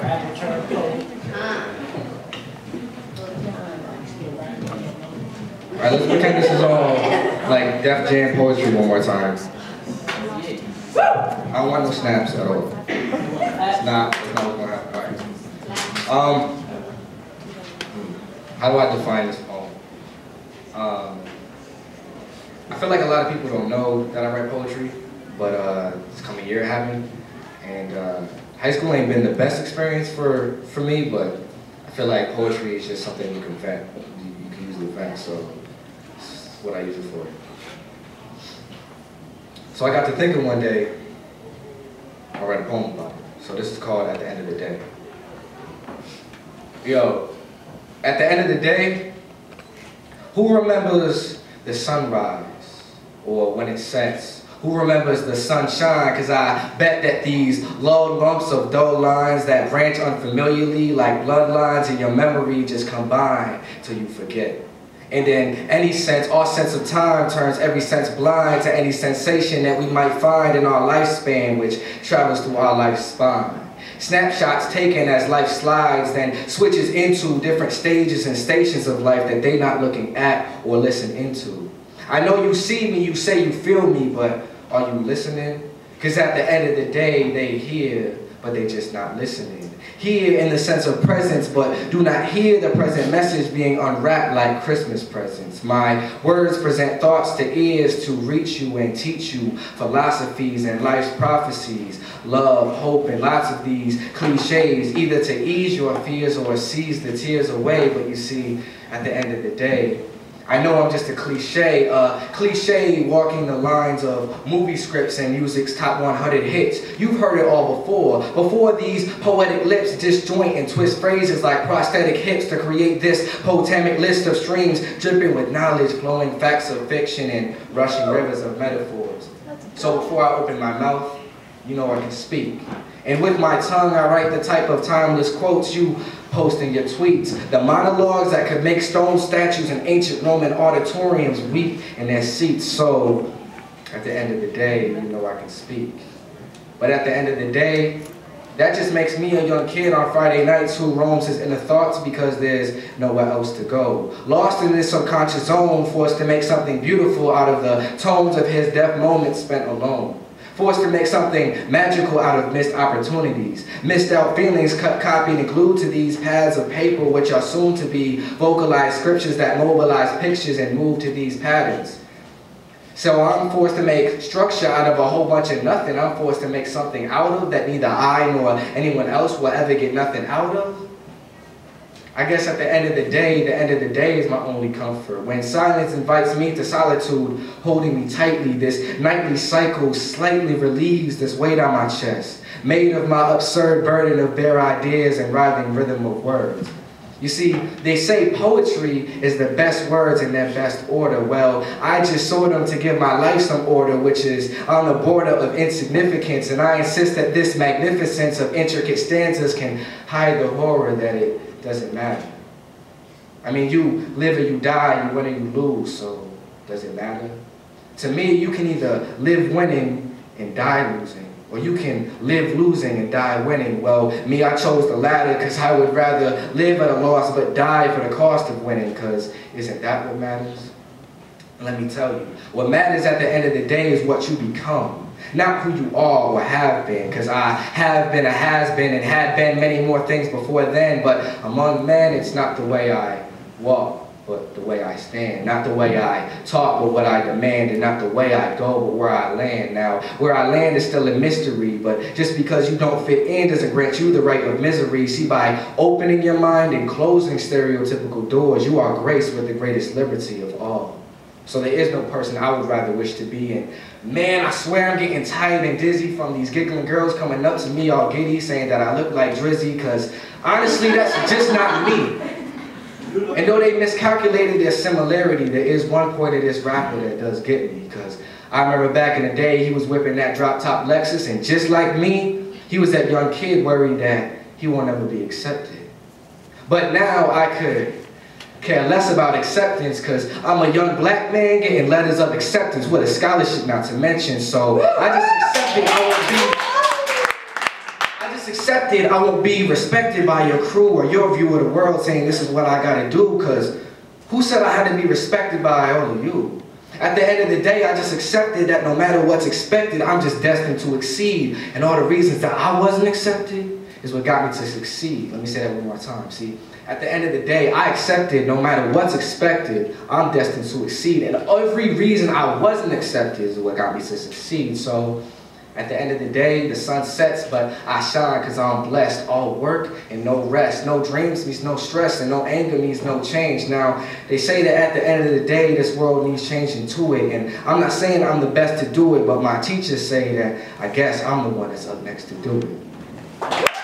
Alright, let's pretend this is all like Def Jam poetry one more time. I don't want no snaps at all. It's not what's gonna happen. Alright. How do I define this poem? I feel like a lot of people don't know that I write poetry, but this coming year happened, and high school ain't been the best experience for me, but I feel like poetry is just something you can vent. You can use the vent, so it's what I use it for. So I got to thinking one day, I'll write a poem about it. So this is called At the End of the Day. Yo, at the end of the day, who remembers the sunrise or when it sets? Who remembers the sunshine? Cause I bet that these low lumps of dull lines that branch unfamiliarly like bloodlines in your memory just combine till you forget. And in any sense, all sense of time turns every sense blind to any sensation that we might find in our lifespan, which travels through our life's spine. Snapshots taken as life slides, then switches into different stages and stations of life that they not looking at or listen into. I know you see me, you say you feel me, but are you listening? Because at the end of the day, they hear, but they just not listening. Hear in the sense of presence, but do not hear the present message being unwrapped like Christmas presents. My words present thoughts to ears to reach you and teach you philosophies and life's prophecies, love, hope, and lots of these cliches, either to ease your fears or seize the tears away. But you see, at the end of the day, I know I'm just a cliche walking the lines of movie scripts and music's top 100 hits. You've heard it all before these poetic lips disjoint and twist phrases like prosthetic hips to create this potamic list of streams dripping with knowledge, flowing facts of fiction and rushing rivers of metaphors. So before I open my mouth, you know I can speak. And with my tongue, I write the type of timeless quotes you post in your tweets. The monologues that could make stone statues in ancient Roman auditoriums weep in their seats. So, at the end of the day, you know I can speak. But at the end of the day, that just makes me a young kid on Friday nights who roams his inner thoughts because there's nowhere else to go. Lost in this subconscious zone, forced to make something beautiful out of the tones of his deaf moments spent alone. Forced to make something magical out of missed opportunities. Missed out feelings cut, copied, and glued to these pads of paper which are soon to be vocalized scriptures that mobilize pictures and move to these patterns. So I'm forced to make structure out of a whole bunch of nothing. I'm forced to make something out of that neither I nor anyone else will ever get nothing out of. I guess at the end of the day is my only comfort. When silence invites me to solitude, holding me tightly, this nightly cycle slightly relieves this weight on my chest, made of my absurd burden of bare ideas and writhing rhythm of words. You see, they say poetry is the best words in their best order. Well, I just saw them to give my life some order, which is on the border of insignificance, and I insist that this magnificence of intricate stanzas can hide the horror that it doesn't matter. I mean, you live or you die, you win or you lose, so does it matter? To me, you can either live winning and die losing, or you can live losing and die winning. Well, me, I chose the latter because I would rather live at a loss but die for the cost of winning, because isn't that what matters? Let me tell you, what matters at the end of the day is what you become. Not who you are or have been, because I have been, a has been, and had been many more things before then, but among men, it's not the way I walk, but the way I stand. Not the way I talk, but what I demand, and not the way I go, but where I land. Now, where I land is still a mystery, but just because you don't fit in doesn't grant you the right of misery. See, by opening your mind and closing stereotypical doors, you are graced with the greatest liberty of all. So there is no person I would rather wish to be. And man, I swear I'm getting tired and dizzy from these giggling girls coming up to me all giddy saying that I look like Drizzy, because honestly, that's just not me. And though they miscalculated their similarity, there is one point of this rapper that does get me, because I remember back in the day, he was whipping that drop-top Lexus, and just like me, he was that young kid worried that he won't ever be accepted. But now I could care less about acceptance, because I'm a young black man getting letters of acceptance with a scholarship not to mention. So I just accepted just accepted I won't be respected by your crew or your view of the world saying this is what I gotta do, because who said I had to be respected by all of you? At the end of the day, I just accepted that no matter what's expected, I'm just destined to exceed. And all the reasons that I wasn't accepted is what got me to succeed. Let me say that one more time. See, at the end of the day, I accepted no matter what's expected, I'm destined to exceed. And every reason I wasn't accepted is what got me to succeed. So at the end of the day, the sun sets, but I shine because I'm blessed. All work and no rest. No dreams means no stress, and no anger means no change. Now, they say that at the end of the day, this world needs changing to it. And I'm not saying I'm the best to do it, but my teachers say that I guess I'm the one that's up next to do it.